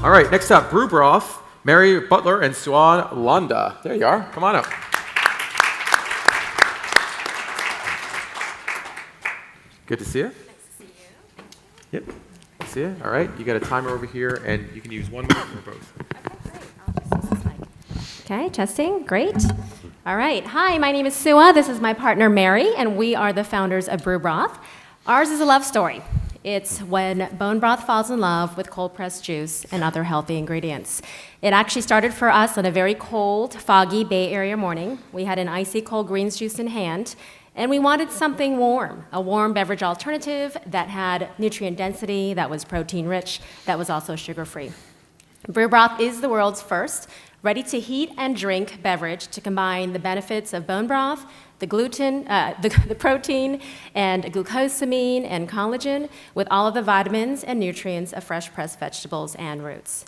All right, next up, Bru Broth, Mary Butler and Suan Landa. There you are. Come on up. Good to see you. Nice to see you. Yep. Good to see you. All right, you got a timer over here, and you can use 1 minute for both. Okay, great. I'll just use this mic. Okay, testing. Great. All right. Hi, my name is Sua. This is my partner, Mary, and we are the founders of Bru Broth. Ours is a love story. It's when bone broth falls in love with cold-pressed juice and other healthy ingredients. It actually started for us on a very cold, foggy Bay Area morning. We had an icy cold greens juice in hand, and we wanted something warm, a warm beverage alternative that had nutrient density, that was protein-rich, that was also sugar-free. Bru Broth is the world's first ready-to-heat and drink beverage to combine the benefits of bone broth, the gluten, the protein, and glucosamine and collagen with all of the vitamins and nutrients of fresh-pressed vegetables and roots.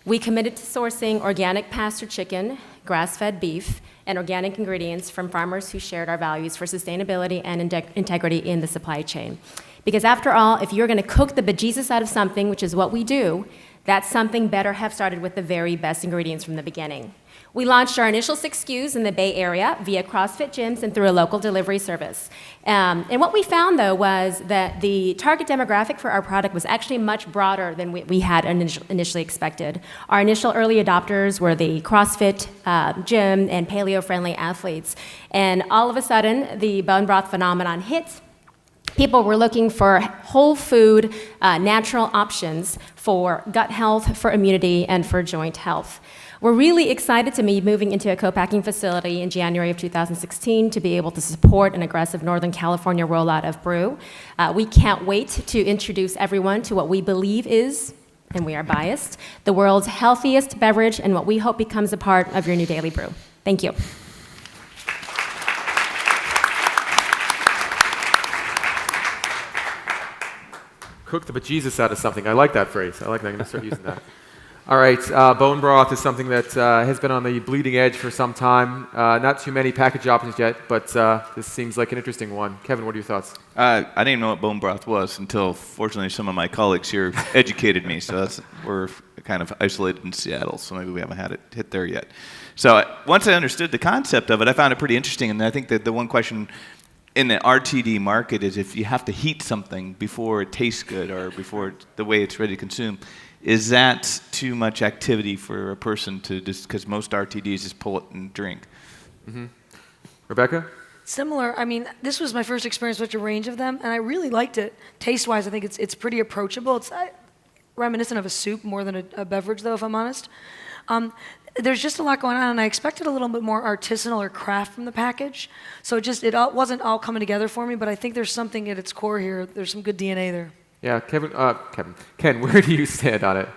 We committed to sourcing organic pasture chicken, grass-fed beef, and organic ingredients from farmers who shared our values for sustainability and integrity in the supply chain. Because after all, if you're going to cook the bejesus out of something, which is what we do, that something better have started with the very best ingredients from the beginning. We launched our initial 6 SKUs in the Bay Area via CrossFit gyms and through a local delivery service. And what we found, though, was that the target demographic for our product was actually much broader than we had initially expected. Our initial early adopters were the CrossFit gym and paleo-friendly athletes. And all of a sudden, the bone broth phenomenon hit. People were looking for whole food, natural options for gut health, for immunity, and for joint health. We're really excited to be moving into a co-packing facility in January of 2016 to be able to support an aggressive Northern California rollout of Bru. We can't wait to introduce everyone to what we believe is, and we are biased, the world's healthiest beverage and what we hope becomes a part of your new daily brew. Thank you. Cook the bejesus out of something. I like that phrase. I like that. I'm going to start using that. All right, bone broth is something that has been on the bleeding edge for some time. Not too many package options yet, but this seems like an interesting one. Kevin, what are your thoughts? I didn't even know what bone broth was until, fortunately, some of my colleagues here educated me. So we're kind of isolated in Seattle, so maybe we haven't had it hit there yet. So once I understood the concept of it, I found it pretty interesting. And I think that the one question in the RTD market is if you have to heat something before it tastes good or before the way it's ready to consume, is that too much activity for a person to just, because most RTDs just pull it and drink? Mm-hmm. Rebecca? Similar. I mean, this was my first experience with a range of them, and I really liked it. Taste-wise, I think it's pretty approachable. It's reminiscent of a soup more than a beverage, though, if I'm honest. There's just a lot going on, and I expected a little bit more artisanal or craft from the package. So it wasn't all coming together for me, but I think there's something at its core here. There's some good DNA there. Yeah, Ken, where do you stand on it?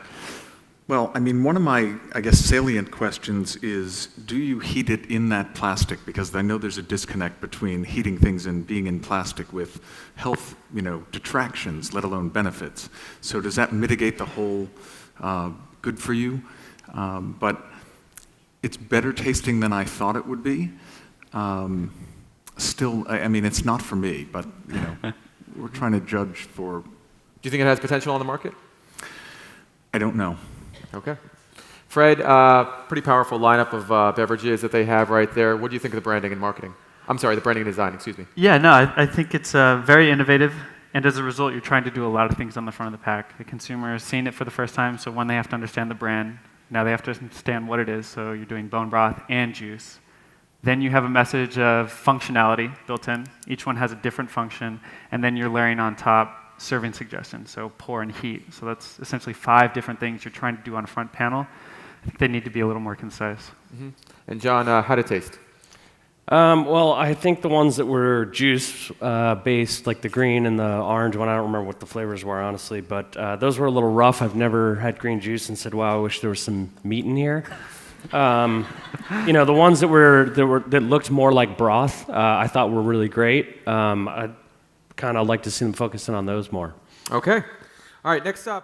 Well, I mean, one of my, I guess, salient questions is, do you heat it in that plastic? Because I know there's a disconnect between heating things and being in plastic with health, detractions, let alone benefits. So does that mitigate the whole good for you? But it's better tasting than I thought it would be. Still, I mean, it's not for me, but, we're trying to judge for... Do you think it has potential on the market? I don't know. Okay. Fred, pretty powerful lineup of beverages that they have right there. What do you think of the branding and marketing? I'm sorry, the branding and design, excuse me. Yeah, no, I think it's very innovative, and as a result, you're trying to do a lot of things on the front of the pack. The consumer is seeing it for the first time, so one, they have to understand the brand. Now they have to understand what it is, so you're doing bone broth and juice. Then you have a message of functionality built in. Each one has a different function, and then you're layering on top serving suggestions, so pour and heat. So that's essentially 5 different things you're trying to do on a front panel. I think they need to be a little more concise. Mm-hmm. And John, how did it taste? Well, I think the ones that were juice-based, like the green and the orange one, I don't remember what the flavors were, honestly, but those were a little rough. I've never had green juice and said, wow, I wish there was some meat in here. The ones that looked more like broth, I thought were really great. I'd kind of like to see them focusing on those more. Okay. All right, next up.